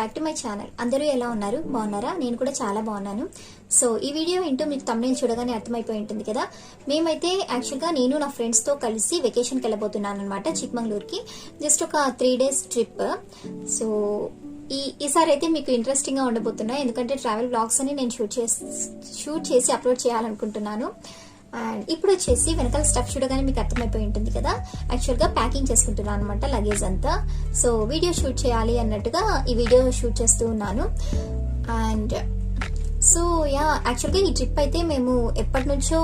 Back to my channel. అందరూ ఎలా ఉన్నారు? బాగున్నారా? నేను కూడా చాలా బాగున్నాను. సో ఈ వీడియో ఏంటో మీకు తమ్నేల్ చూడగానే అర్థమైపోయి ఉంటుంది కదా. మేమైతే యాక్చువల్గా నేను నా ఫ్రెండ్స్తో కలిసి వెకేషన్కి వెళ్ళబోతున్నాను అనమాట, చిక్మంగళూరుకి. జస్ట్ ఒక 3 days ట్రిప్. సో ఈసారి అయితే మీకు ఇంట్రెస్టింగ్గా ఉండబోతున్నాయి, ఎందుకంటే ట్రావెల్ బ్లాగ్స్ అని నేను షూట్ చేసి అప్లోడ్ చేయాలనుకుంటున్నాను. అండ్ ఇప్పుడు వచ్చేసి వెనకాల స్టఫ్ చూడగానే మీకు అర్థమైపోయి ఉంటుంది కదా. యాక్చువల్గా ప్యాకింగ్ చేసుకుంటున్నాను అనమాట, లగేజ్ అంతా. సో వీడియో షూట్ చేయాలి అన్నట్టుగా ఈ వీడియో షూట్ చేస్తూ ఉన్నాను. అండ్ సో యాక్చువల్గా ఈ ట్రిప్ అయితే మేము ఎప్పటి నుంచో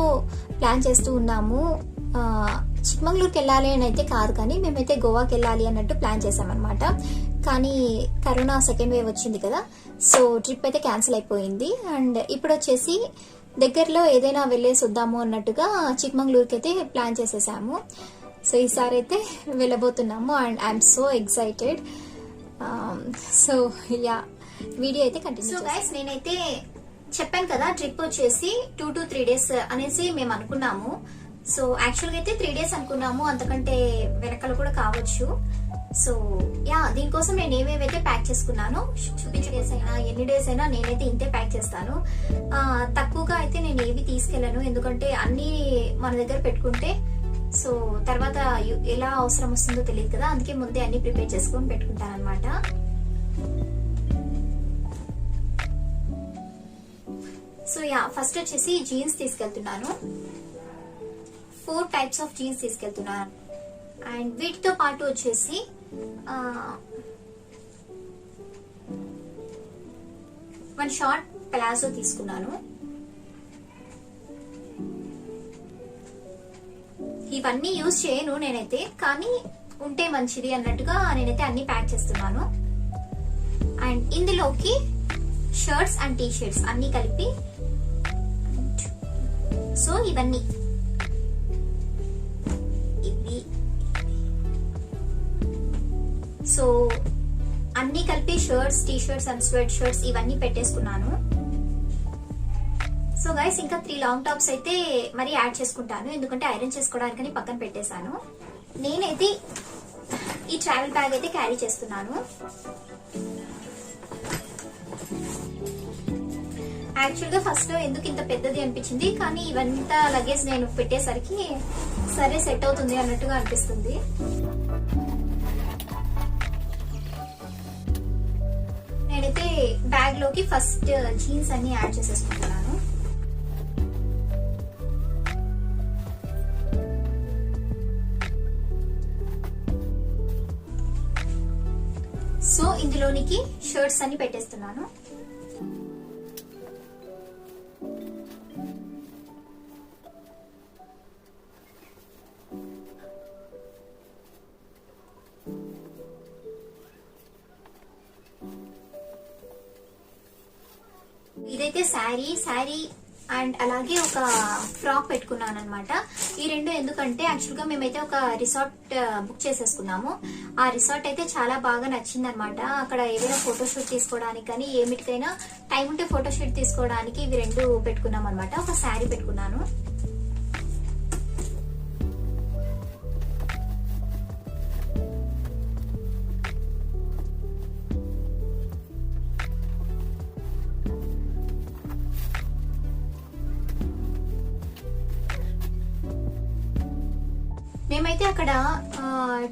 ప్లాన్ చేస్తూ ఉన్నాము. చిక్మంగళూరుకి వెళ్ళాలి అని అయితే కాదు, కానీ మేమైతే గోవాకి వెళ్ళాలి అన్నట్టు ప్లాన్ చేసామన్నమాట. కానీ కరోనా సెకండ్ వేవ్ వచ్చింది కదా, సో ట్రిప్ అయితే క్యాన్సిల్ అయిపోయింది. అండ్ ఇప్పుడు వచ్చేసి దగ్గరలో ఏదైనా వెళ్ళేసి వద్దాము అన్నట్టుగా చిక్మంగళూరుకి అయితే ప్లాన్ చేసేసాము. సో ఈసారి అయితే వెళ్ళబోతున్నాము and I'm so excited. So video అయితే కంటిన్యూ. సో గైస్, నేనైతే చెప్పాను కదా ట్రిప్ వచ్చేసి 2 to 3 days అనేసి మేము అనుకున్నాము. సో యాక్చువల్గా అయితే 3 days అనుకున్నాము, అంతకంటే వెనకాల కూడా కావచ్చు. సో దీనికోసం నేను ఏమేమైతే ప్యాక్ చేసుకున్నానో చూపించే డేస్ అయినా ఎన్ని డేస్ అయినా నేనైతే ఇంతే ప్యాక్ చేస్తాను. తక్కువగా అయితే నేను ఏవి తీసుకెళ్ళను, ఎందుకంటే అన్ని మన దగ్గర పెట్టుకుంటే సో తర్వాత ఎలా అవసరం వస్తుందో తెలియదు కదా. అందుకే ముందే అన్ని ప్రిపేర్ చేసుకొని పెట్టుకుంటాను అనమాట. సో ఫస్ట్ వచ్చేసి జీన్స్ తీసుకెళ్తున్నాను. 4 types ఆఫ్ జీన్స్ తీసుకెళ్తున్నాను. అండ్ వీటితో పాటు వచ్చేసి వన్ షార్ట్ ప్లాజో తీసుకున్నాను. ఇవన్నీ యూజ్ చేయను నేనైతే, కానీ ఉంటే మంచిది అన్నట్టుగా నేనైతే అన్ని ప్యాక్ చేస్తున్నాను. అండ్ ఇందులోకి షర్ట్స్ అండ్ టీ షర్ట్స్ అన్ని కలిపి, సో ఇవన్నీ సో అన్ని కలిపి shirts, T shirts and sweat shirts ఇవన్నీ పెట్టేసుకున్నాను. సో గైస్, ఇంకా 3 లాంగ్ టాప్స్ అయితే మరి యాడ్ చేసుకుంటాను, ఎందుకంటే ఐరన్ చేసుకోవడానికని పక్కన పెట్టేశాను. నేనైతే ఈ ట్రావెల్ బ్యాగ్ అయితే క్యారీ చేస్తున్నాను. యాక్చువల్గా ఫస్ట్ లో ఎందుకు ఇంత పెద్దది అనిపించింది, కానీ ఇవంతా లగేజ్ నేను పెట్టేసరికి సరే సెట్ అవుతుంది అన్నట్టుగా అనిపిస్తుంది. నేనైతే బ్యాగ్ లోకి ఫస్ట్ జీన్స్ అన్ని యాడ్ చేసేసుకుంటున్నాను. సో ఇందులోనికి షర్ట్స్ అన్ని పెట్టేస్తున్నాను. ఇదైతే శారీ అండ్ అలాగే ఒక ఫ్రాక్ పెట్టుకున్నాను అనమాట. ఈ రెండు ఎందుకంటే యాక్చువల్గా మేమైతే ఒక రిసార్ట్ బుక్ చేసేసుకున్నాము. ఆ రిసార్ట్ అయితే చాలా బాగా నచ్చింది అనమాట. అక్కడ ఏదైనా ఫోటోషూట్ తీసుకోవడానికి కానీ ఏమిటికైనా టైం ఉంటే ఫోటోషూట్ తీసుకోవడానికి ఇవి రెండు పెట్టుకున్నాం అనమాట. ఒక శారీ పెట్టుకున్నాను. మేమైతే అక్కడ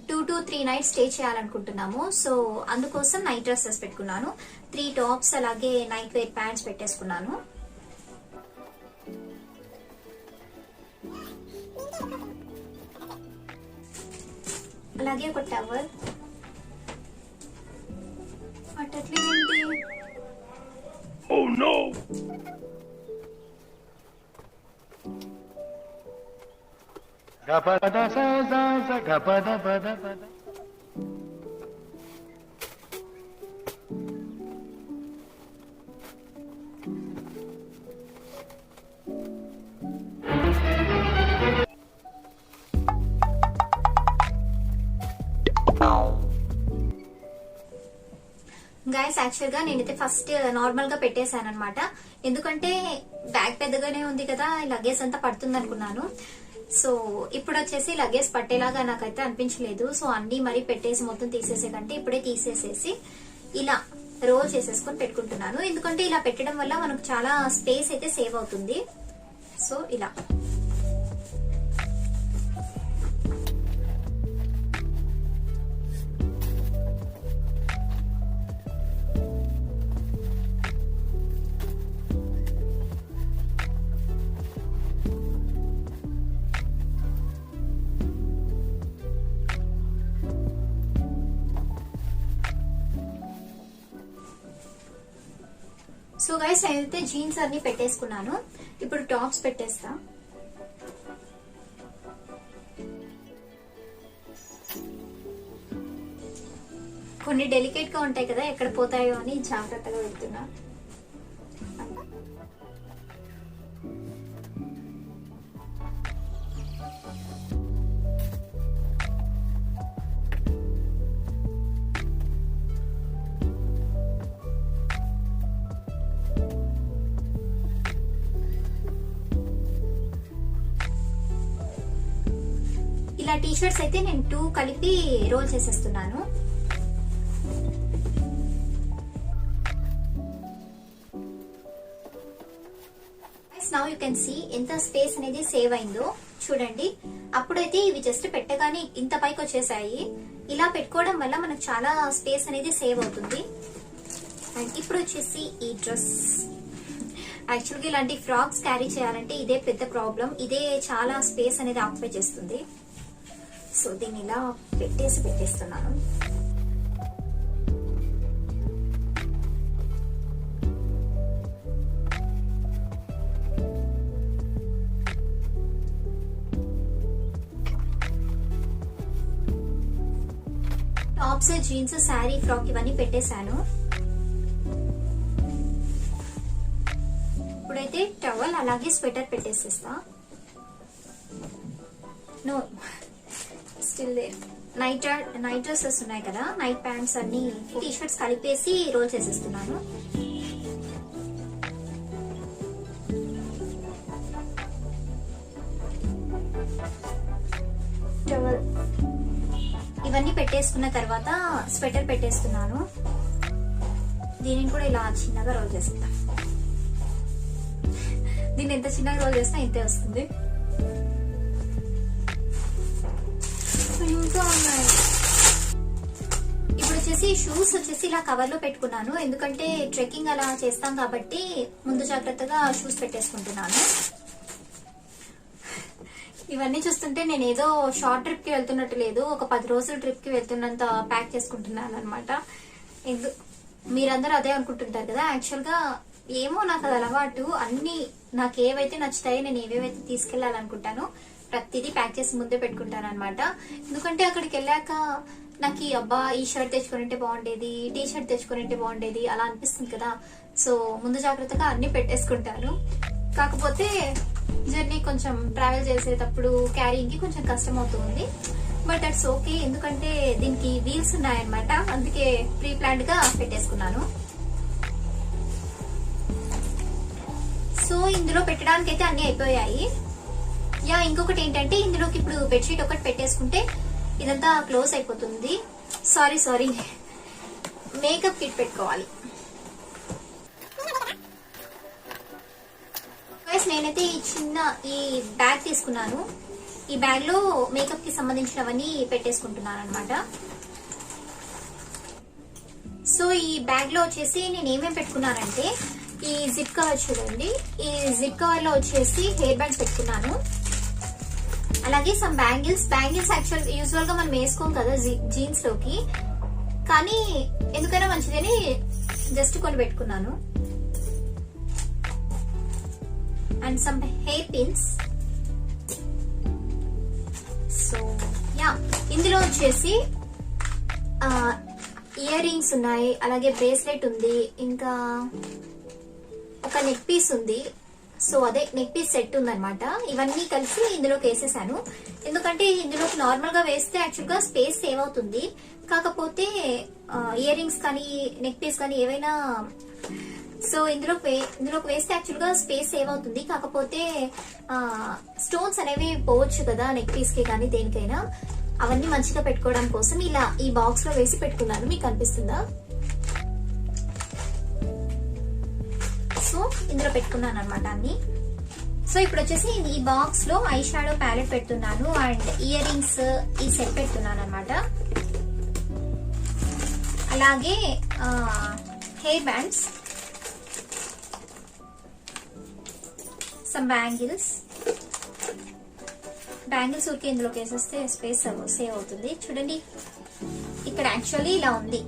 2 to 3 nights స్టే చేయాలనుకుంటున్నాము. సో అందుకోసం నైట్ డ్రెస్సెస్ పెట్టుకున్నాను. 3 టాప్స్ అలాగే నైట్ వేర్ ప్యాంట్స్ పెట్టేసుకున్నాను. అలాగే ఒక టవల్. అట్లేంటి? Oh no! Gapada sa sa sa gapada pada pada. Guys, actual గా నేనైతే ఫస్ట్ నార్మల్ గా పెట్టేశాను అనమాట, ఎందుకంటే బ్యాగ్ పెద్దగానే ఉంది కదా, లగేజ్ అంతా పడుతుంది అనుకున్నాను. సో ఇప్పుడు వచ్చేసి లగేజ్ పట్టేలాగా నాకైతే అనిపించలేదు. సో అన్ని మరి పెట్టేసి మొత్తం తీసేసే కంటే ఇప్పుడే తీసేసేసి ఇలా రోల్ చేసేసుకొని పెట్టుకుంటున్నాను. ఎందుకంటే ఇలా పెట్టడం వల్ల మనకు చాలా స్పేస్ అయితే సేవ్ అవుతుంది. సో ఇలా సో గైస్ నేనైతే జీన్స్ అన్ని పెట్టేసుకున్నాను. ఇప్పుడు టాప్స్ పెట్టేస్తా. కొన్ని డెలికేట్ గా ఉంటాయి కదా, ఎక్కడ పోతాయో అని జాగ్రత్తగా వెళ్తున్నా. ఇలా టీ షర్ట్స్ అయితే నేను 2 కలిపి రోల్ చేసేస్తున్నాను. నౌ యూ కెన్ సీ ఎంత స్పేస్ అనేది సేవ్ అయిందో చూడండి. అప్పుడైతే ఇవి జస్ట్ పెట్టగానే ఇంత పైకి వచ్చేసాయి. ఇలా పెట్టుకోవడం వల్ల మనకు చాలా స్పేస్ అనేది సేవ్ అవుతుంది. అండ్ ఇప్పుడు వచ్చేసి ఈ డ్రెస్, యాక్చువల్గా ఇలాంటి ఫ్రాక్స్ క్యారీ చేయాలంటే ఇదే పెద్ద ప్రాబ్లం. ఇదే చాలా స్పేస్ అనేది ఆక్యుపై చేస్తుంది. సో దీన్ని ఇలా పెట్టేస్తున్నాను. టాప్స్, జీన్స్, శారీ, ఫ్రాక్ ఇవన్నీ పెట్టేశాను. ఇప్పుడైతే టవల్ అలాగే స్వెటర్ పెట్టేసేస్తా. No still there. Night dresses ఉన్నాయి కదా, నైట్ ప్యాంట్స్ అన్ని టీ షర్ట్స్ కలిపేసి రోల్ చేసేస్తున్నాను. టవల్ ఇవన్నీ పెట్టేసుకున్న తర్వాత స్వెటర్ పెట్టేస్తున్నాను. దీనిని కూడా ఇలా చిన్నగా రోల్ చేస్తా. దీన్ని ఎంత చిన్నగా రోల్ చేసినా ఇంతే వస్తుంది. ఇంకా ఉన్నాయి. ఇప్పుడు వచ్చేసి షూస్ వచ్చేసి ఇలా కవర్ లో పెట్టుకున్నాను. ఎందుకంటే ట్రెక్కింగ్ అలా చేస్తాం కాబట్టి ముందు జాగ్రత్తగా షూస్ పెట్టేసుకుంటున్నాను. ఇవన్నీ చూస్తుంటే నేను ఏదో షార్ట్ ట్రిప్ కి వెళ్తున్నట్టు లేదు, ఒక 10 రోజుల ట్రిప్ కి వెళ్తున్నంత ప్యాక్ చేసుకుంటున్నాను అనమాట. మీరందరూ అదే అనుకుంటుంటారు కదా. యాక్చువల్ గా ఏమో నాకు అది అలవాటు. అన్ని నాకు ఏవైతే నచ్చుతాయో నేను ఏవేవైతే తీసుకెళ్లాలనుకుంటానో ప్రతిదీ ప్యాక్ చేసి ముందే పెట్టుకుంటాను అనమాట. ఎందుకంటే అక్కడికి వెళ్ళాక నాకు అబ్బా ఈ షర్ట్ తెచ్చుకునింటే బాగుండేది, టీ షర్ట్ తెచ్చుకునింటే బాగుండేది అలా అనిపిస్తుంది కదా. సో ముందు జాగ్రత్తగా అన్ని పెట్టేసుకుంటాను. కాకపోతే జర్నీ కొంచెం ట్రావెల్ చేసేటప్పుడు క్యారీయింగ్ కి కొంచెం కష్టం అవుతుంది. బట్ దట్స్ ఓకే, ఎందుకంటే దీనికి వీల్స్ ఉన్నాయన్నమాట. అందుకే ప్రీ ప్లాన్డ్ గా పెట్టేసుకున్నాను. సో ఇందులో పెట్టడానికి అయితే అన్ని అయిపోయాయి. ఇంకొకటి ఏంటంటే ఇందులోకి ఇప్పుడు బెడ్షీట్ ఒకటి పెట్టేసుకుంటే ఇదంతా క్లోజ్ అయిపోతుంది. సారీ మేకప్ కిట్ పెట్టుకోవాలి. నేనైతే ఈ బ్యాగ్ తీసుకున్నాను. ఈ బ్యాగ్ లో మేకప్ కి సంబంధించినవన్నీ పెట్టేసుకుంటున్నాను అనమాట. సో ఈ బ్యాగ్ లో వచ్చేసి నేను ఏమేమి పెట్టుకున్నానంటే ఈ జిప్ కవర్ చూడండి. ఈ జిప్ కవర్ లో వచ్చేసి హెయిర్ బ్యాండ్ పెట్టుకున్నాను. అలాగే సమ్ బ్యాంగిల్స్ యూజువల్ గా మనం వేసుకోం కదా జీన్స్ లోకి, కానీ ఎందుకైనా మంచిదని జస్ట్ కొన్ని పెట్టుకున్నాను. And some hair pins. So ఇందులో వచ్చేసి ఇయర్ రింగ్స్ ఉన్నాయి, అలాగే బ్రేస్లెట్ ఉంది, ఇంకా ఒక నెక్ పీస్ ఉంది. సో అదే నెక్ పీస్ సెట్ ఉందన్నమాట. ఇవన్నీ కలిసి ఇందులోకి వేసేసాను. ఎందుకంటే ఇందులోకి నార్మల్ గా వేస్తే యాక్చువల్ గా స్పేస్ సేవ్ అవుతుంది. కాకపోతే ఇయర్ రింగ్స్ కానీ నెక్ పీస్ కానీ ఏవైనా సో ఇందులోకి వేస్తే యాక్చువల్ గా స్పేస్ సేవ్ అవుతుంది. కాకపోతే స్టోన్స్ అనేవి పోవచ్చు కదా నెక్ పీస్ కి కానీ దేనికైనా. అవన్నీ మంచిగా పెట్టుకోవడం కోసం ఇలా ఈ బాక్స్ లో వేసి పెట్టుకున్నాను. మీకు కనిపిస్తుందా? ఇందులో పెట్టుకున్నాను అనమాట అన్ని. సో ఇప్పుడు వచ్చేసి ఈ బాక్స్ లో ఐ షాడో ప్యాలెట్ పెడుతున్నాను అండ్ ఇయర్ రింగ్స్ ఈ సెట్ పెడుతున్నాను అనమాట. అలాగే హెయిర్ బ్యాండ్స్, సమ్ బ్యాంగిల్స్ ఊరికే ఇందులోకి వేసేస్తే స్పేస్ సేవ్ అవుతుంది. చూడండి ఇక్కడ యాక్చువల్లీ ఇలా ఉంది,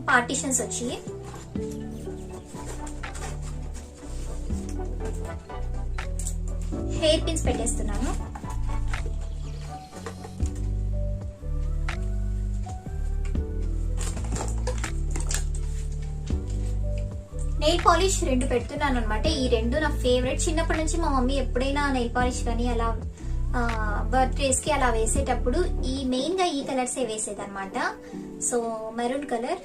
పార్టీషన్స్ వచ్చి. హెయిర్ పిన్స్ పెట్టేస్తున్నాను. నెయిల్ పాలిష్ 2 పెడుతున్నాను అనమాట. ఈ 2 నా ఫేవరెట్. చిన్నప్పటి నుంచి మా మమ్మీ ఎప్పుడైనా నెయిల్ పాలిష్ కానీ అలా బర్త్డేస్ కి అలా వేసేటప్పుడు ఈ మెయిన్ గా ఈ కలర్స్ వేసేది అనమాట. సో మెరూన్ కలర్,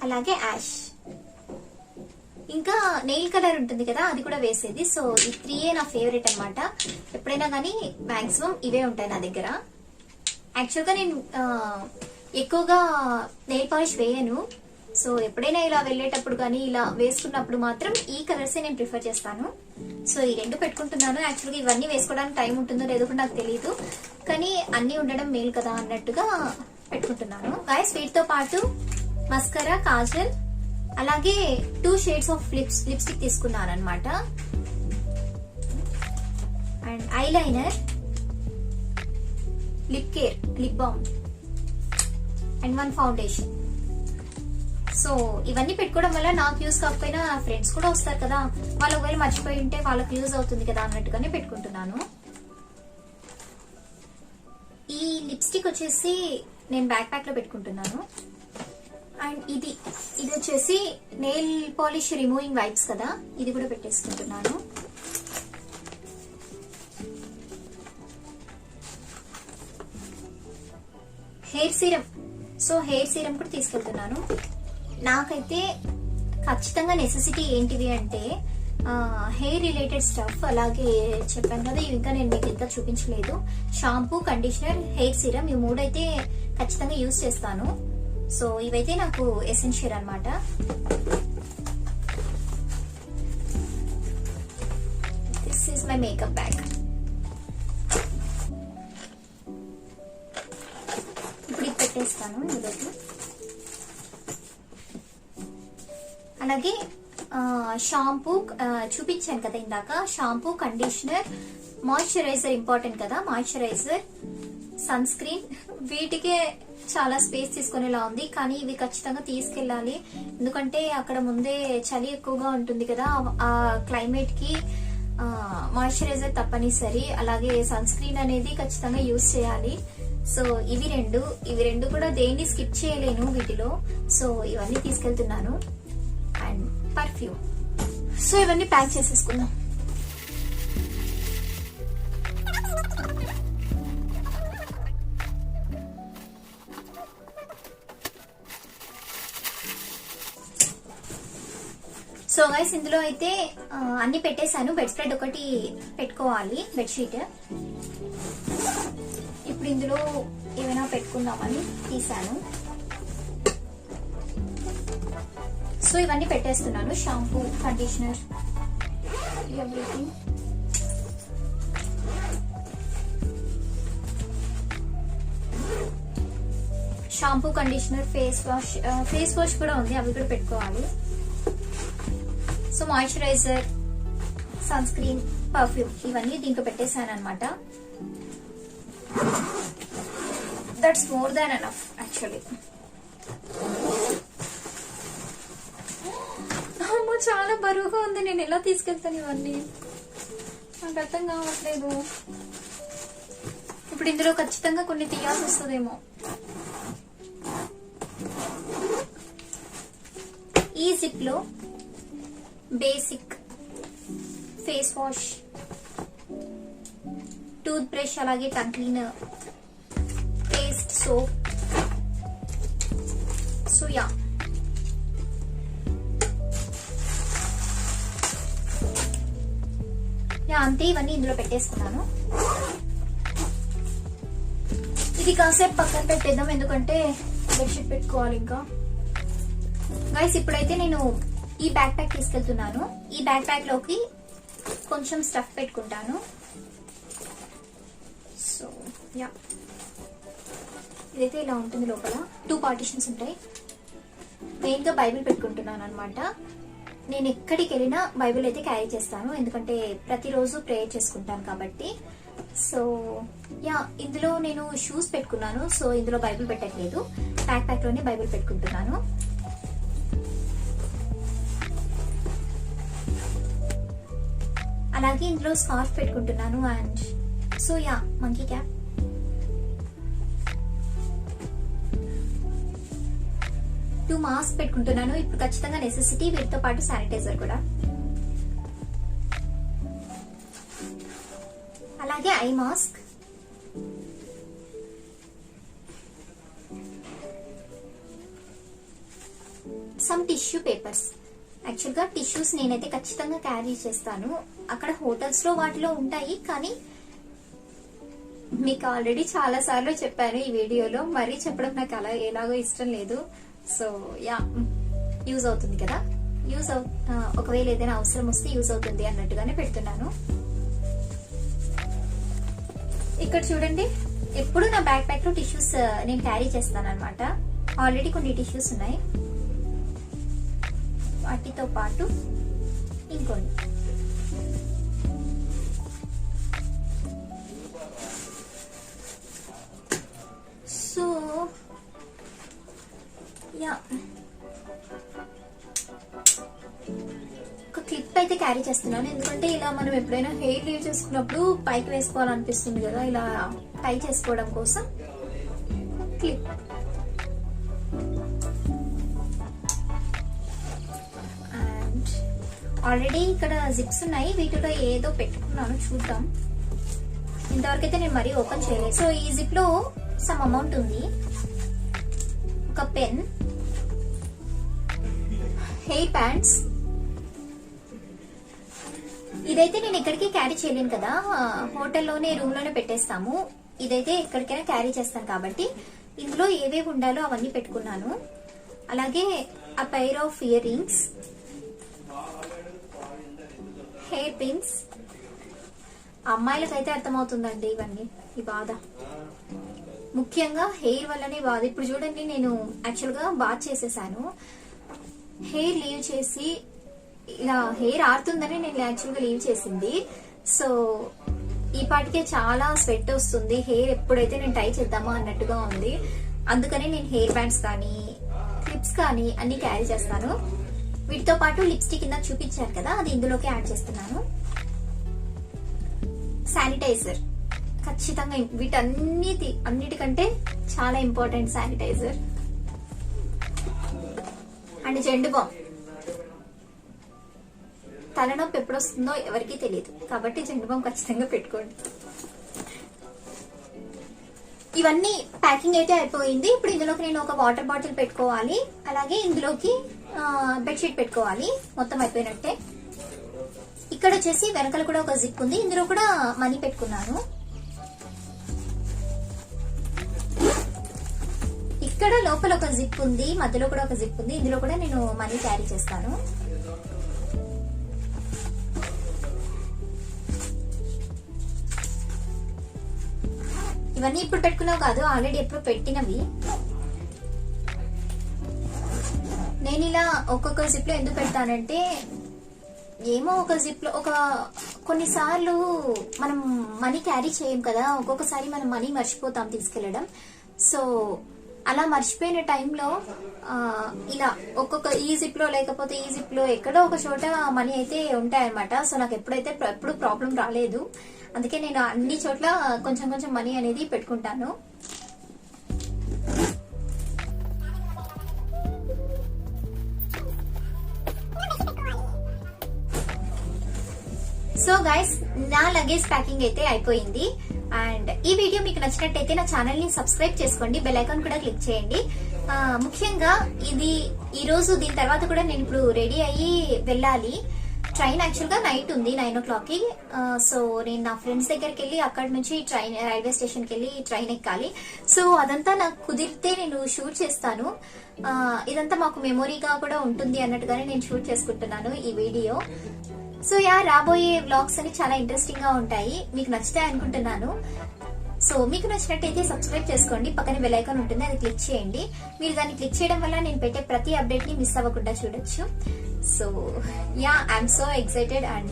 అలాగే యాష్, ఇంకా నెయిల్ కలర్ ఉంటుంది కదా అది కూడా వేసేది. సో ఈ 3 నా ఫేవరెట్ అనమాట. ఎప్పుడైనా కానీ మాక్సిమం ఇవే ఉంటాయి నా దగ్గర. యాక్చువల్ గా నేను ఎక్కువగా నెయిల్ పాలిష్ వేయను. సో ఎప్పుడైనా ఇలా వెళ్ళేటప్పుడు కానీ ఇలా వేసుకున్నప్పుడు మాత్రం ఈ కలర్స్ నేను ప్రిఫర్ చేస్తాను. సో ఈ 2 పెట్టుకుంటున్నాను. యాక్చువల్గా ఇవన్నీ వేసుకోవడానికి టైం ఉంటుందో లేదో కూడా నాకు తెలియదు, కానీ అన్ని ఉండడం మేలు కదా అన్నట్టుగా పెట్టుకుంటున్నాను. గాయస్ వీటితో పాటు మస్కరా, కాజల్, అలాగే 2 షేడ్స్ ఆఫ్ లిప్స్టిక్ తీసుకున్నాను అనమాట. And eyeliner, lip care, lip balm and 1 foundation. So ఇవన్నీ పెట్టుకోవడం వల్ల నాకు యూజ్ కాకపోయినా ఫ్రెండ్స్ కూడా వస్తారు కదా, వాళ్ళు ఒకవేళ మర్చిపోయి ఉంటే వాళ్ళకి యూజ్ అవుతుంది కదా అన్నట్టుగానే పెట్టుకుంటున్నాను. ఈ లిప్స్టిక్ వచ్చేసి నేను బ్యాక్ ప్యాక్ లో పెట్టుకుంటున్నాను. అండ్ ఇది వచ్చేసి నెయిల్ పాలిష్ రిమూవింగ్ వైప్స్ కదా, ఇది కూడా పెట్టేసుకుంటున్నాను. Hair serum, so hair serum కూడా తీసుకెళ్తున్నాను. నాకైతే ఖచ్చితంగా నెసెసిటీ ఏంటివి అంటే హెయిర్ రిలేటెడ్ స్టఫ్. అలాగే చెప్పాను కదా ఇవి ఇంకా నేను మీకు ఇంకా చూపించలేదు. షాంపూ, కండిషనర్, హెయిర్ సీరం, ఈ 3 అయితే ఖచ్చితంగా యూజ్ చేస్తాను. సో ఇవైతే నాకు ఎసెన్షియల్ అనమాట. This is my makeup bag. ఇప్పుడు ఇది పెట్టేస్తాను ఇందులోకి. అలాగే షాంపూ చూపించాను కదా ఇందాక, షాంపూ, కండిషనర్, మాయిశ్చరైజర్ ఇంపార్టెంట్ కదా, మాయిశ్చరైజర్, సన్ స్క్రీన్. వీటికే చాలా స్పేస్ తీసుకునేలా ఉంది, కానీ ఇవి ఖచ్చితంగా తీసుకెళ్ళాలి. ఎందుకంటే అక్కడ ముందే చలి ఎక్కువగా ఉంటుంది కదా, ఆ క్లైమేట్ కి మాయిశ్చరైజర్ తప్పనిసరి. అలాగే సన్ స్క్రీన్ అనేది ఖచ్చితంగా యూజ్ చేయాలి. సో ఇవి రెండు కూడా దేన్ని స్కిప్ చేయలేను వీటిలో. సో ఇవన్నీ తీసుకెళ్తున్నాను. And perfume. సో ఇవన్నీ ప్యాక్ చేసేసుకుందాం. సో గైస్ ఇందులో అయితే అన్ని పెట్టేశాను. బెడ్ స్ప్రెడ్ ఒకటి పెట్టుకోవాలి, బెడ్షీట్. ఇప్పుడు ఇందులో ఏమైనా పెట్టుకుందామని తీసాను. సో ఇవన్నీ పెట్టేస్తున్నాను, shampoo, conditioner, everything. Shampoo, conditioner, face wash కూడా ఉంది, అవి కూడా పెట్టుకోవాలి. So moisturiser, sunscreen, perfume ఇవన్నీ దీంట్లో పెట్టేశాను అనమాట. That's more than enough actually. చాలా బరువుగా ఉంది, నేను ఎలా తీసుకెళ్తాను ఇవన్నీ నాకు అర్థం కావట్లేదు. ఇప్పుడు ఇందులో ఖచ్చితంగా కొన్ని తీయాల్సి వస్తుందేమో. ఈ జిప్ లో basic face wash, tooth brush, అలాగే tongue cleaner, paste, soap. So yeah అంతే, ఇవన్నీ ఇందులో పెట్టేసుకున్నాను. ఇది కాసేపు పక్కన పెట్టేద్దాం, ఎందుకంటే బెడ్షీట్ పెట్టుకోవాలి ఇంకా. గైస్ ఇప్పుడైతే నేను ఈ బ్యాక్ ప్యాక్ తీసుకెళ్తున్నాను. ఈ బ్యాక్ ప్యాక్ లోకి కొంచెం స్టఫ్ పెట్టుకుంటాను. సో యా, ఇదైతే ఇలా ఉంటుంది. లోపల 2 పార్టిషన్స్ ఉంటాయి. మెయిన్ గా బైబిల్ పెట్టుకుంటున్నాను అనమాట. నేను ఎక్కడికి వెళ్ళినా బైబిల్ అయితే క్యారీ చేస్తాను, ఎందుకంటే ప్రతిరోజు ప్రేయర్ చేసుకుంటాను కాబట్టి. సో యా, ఇందులో నేను షూస్ పెట్టుకున్నాను. సో ఇందులో బైబిల్ పెట్టట్లేదు, బ్యాక్ ప్యాక్ లోనే బైబిల్ పెట్టుకుంటున్నాను. అలాగే ఇందులో స్కార్ఫ్ పెట్టుకుంటున్నాను. And so yeah, monkey cap. Mask పెట్టుకుంటున్నాను. ఇప్పుడు ఖచ్చితంగా నెసెసిటీ, వీటితో పాటు శానిటైజర్ కూడా. అలాగే eye mask. Some tissue papers. Actual గా టిష్యూస్ నేనైతే ఖచ్చితంగా క్యారీ చేస్తాను. అక్కడ హోటల్స్ లో వాటిలో ఉంటాయి, కానీ మీకు ఆల్రెడీ చాలా సార్లు చెప్పాను ఈ వీడియోలో. మరీ చెప్పడం నాకు అలా ఎలాగో ఇష్టం లేదు. సో యా, యూజ్ అవుతుంది కదా, ఒకవేళ ఏదైనా అవసరం వస్తే యూజ్ అవుతుంది అన్నట్టుగానే పెడుతున్నాను. ఇక్కడ చూడండి, ఎప్పుడు నా బ్యాక్ ప్యాక్ లో టిష్యూస్ నేను క్యారీ చేస్తాను అనమాట. ఆల్రెడీ కొన్ని టిష్యూస్ ఉన్నాయి, వాటితో పాటు ఇంకొన్ని. సో యా, ఒక క్లిప్ అయితే క్యారీ చేస్తున్నాను, ఎందుకంటే ఇలా మనం ఎప్పుడైనా హెయిర్ లీవ్ చేసుకున్నప్పుడు పైకి వేసుకోవాలనిపిస్తుంది కదా, ఇలా టై చేసుకోవడం కోసం క్లిప్. అండ్ ఆల్రెడీ ఇక్కడ జిప్స్ ఉన్నాయి, వీటిలో ఏదో పెట్టుకున్నాను, చూద్దాం. ఇంతవరకు అయితే నేను మరీ ఓపెన్ చేయలేదు. సో ఈ జిప్ లో సమ్ అమౌంట్ ఉంది, ఒక పెన్, హెయిర్ బ్యాండ్స్. ఇదైతే నేను ఎక్కడికి క్యారీ చేయలేను కదా, హోటల్లోనే రూమ్ లోనే పెట్టేస్తాము. ఇదైతే ఎక్కడికైనా క్యారీ చేస్తాను కాబట్టి ఇందులో ఏవేవి ఉండాలో అవన్నీ పెట్టుకున్నాను. అలాగే ఆ pair of ear rings, hair pins. అమ్మాయిలకైతే అర్థమవుతుందండి ఇవన్నీ, ఈ బాధ. ముఖ్యంగా హెయిర్ వల్లనే బాధ. ఇప్పుడు చూడండి, నేను యాక్చువల్ గా బాత్ చేసేసాను, హెయిర్ లీవ్ చేసి ఇలా హెయిర్ ఆరుతుందని నేను యాక్చువల్ గా లీవ్ చేసింది. సో ఈ పాటికే చాలా స్వెట్ వస్తుంది, హెయిర్ ఎప్పుడైతే నేను టై చేద్దామా అన్నట్టుగా ఉంది. అందుకని నేను హెయిర్ బ్యాండ్స్ కానీ క్లిప్స్ కానీ అన్ని క్యారీ చేస్తాను. వీటితో పాటు లిప్స్టిక్ కింద చూపించాను కదా, అది ఇందులోకి యాడ్ చేస్తున్నాను. శానిటైజర్ ఖచ్చితంగా, అన్నిటికంటే చాలా important sanitiser. And Zandu balm. తలనొప్పి ఎప్పుడు వస్తుందో ఎవరికీ తెలియదు, కాబట్టి జెండు బామ్ ఖచ్చితంగా పెట్టుకోండి. ఇవన్నీ ప్యాకింగ్ అయితే అయిపోయింది. ఇప్పుడు ఇందులోకి నేను ఒక వాటర్ బాటిల్ పెట్టుకోవాలి, అలాగే ఇందులోకి బెడ్షీట్ పెట్టుకోవాలి. మొత్తం అయిపోయినట్టే. ఇక్కడ వచ్చేసి వెనకాల కూడా ఒక జిప్ ఉంది, ఇందులో కూడా మనీ పెట్టుకున్నాను. ఇక్కడ లోపల ఒక జిప్ ఉంది, మధ్యలో కూడా ఒక జిప్ ఉంది, ఇందులో కూడా నేను మనీ క్యారీ చేస్తాను. ఇవన్నీ ఇప్పుడు పెట్టుకున్నావు కాదు, ఆల్రెడీ ఎప్పుడు పెట్టినవి. నేను ఇలా ఒక్కొక్క జిప్ లో ఎందుకు పెడతానంటే, ఏమో ఒక జిప్ లో కొన్నిసార్లు మనం మనీ క్యారీ చేయం కదా, ఒక్కొక్కసారి మనం మనీ మర్చిపోతాం తీసుకెళ్లడం. సో అలా మర్చిపోయిన టైంలో ఇలా ఈ జిప్ లో లేకపోతే ఈ జిప్ లో ఎక్కడో ఒక చోట మనీ అయితే ఉంటాయన్నమాట. సో నాకు ఎప్పుడు ప్రాబ్లం రాలేదు, అందుకే నేను అన్ని చోట్ల కొంచెం కొంచెం మనీ అనేది పెట్టుకుంటాను. సో గైస్, నా లగేజ్ ప్యాకింగ్ అయితే అయిపోయింది. అండ్ ఈ వీడియో మీకు నచ్చినట్టయితే నా ఛానల్ ని సబ్స్క్రైబ్ చేసుకోండి, బెల్ ఐకాన్ కూడా క్లిక్ చేయండి. ముఖ్యంగా ఈ రోజు దీని తర్వాత కూడా నేను ఇప్పుడు రెడీ అయ్యి వెళ్ళాలి. ట్రైన్ యాక్చువల్గా నైట్ ఉంది 9 o'clockకి. సో నేను నా ఫ్రెండ్స్ దగ్గరికి వెళ్ళి అక్కడ నుంచి రైల్వే స్టేషన్కి వెళ్ళి ట్రైన్ ఎక్కాలి. సో అదంతా నాకు కుదిరితే నేను షూట్ చేస్తాను. ఇదంతా మాకు మెమొరీగా కూడా ఉంటుంది అన్నట్టుగానే నేను షూట్ చేసుకుంటున్నాను ఈ వీడియో. సో రాబోయే వ్లాగ్స్ అని చాలా ఇంట్రెస్టింగ్ గా ఉంటాయి, మీకు నచ్చుతాయి అనుకుంటున్నాను. సో మీకు నచ్చినట్టయితే సబ్స్క్రైబ్ చేసుకోండి, పక్కన బెల్ ఐకాన్ ఉంటుంది, అది క్లిక్ చేయండి. మీరు దాన్ని క్లిక్ చేయడం వల్ల నేను పెట్టే ప్రతి అప్డేట్ ని మిస్ అవ్వకుండా చూడొచ్చు. So I'm so excited and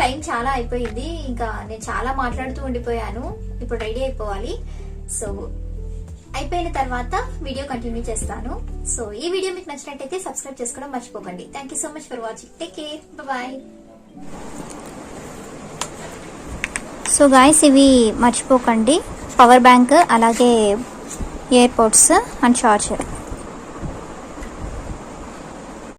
time చాలా అయిపోయింది. ఇంకా నేను చాలా మాట్లాడుతూ ఉండిపోయాను, ఇప్పుడు రెడీ అయిపోవాలి. సో అయిపోయిన తర్వాత వీడియో కంటిన్యూ చేస్తాను. సో ఈ వీడియో మీకు నచ్చినట్టయితే సబ్స్క్రైబ్ చేసుకోవడం మర్చిపోకండి. Thank you so much for watching. Take care, bye. So guys, ఇవి మర్చిపోకండి, పవర్ బ్యాంక్, అలాగే ఇయర్ పోడ్స్ అండ్ చార్జర్.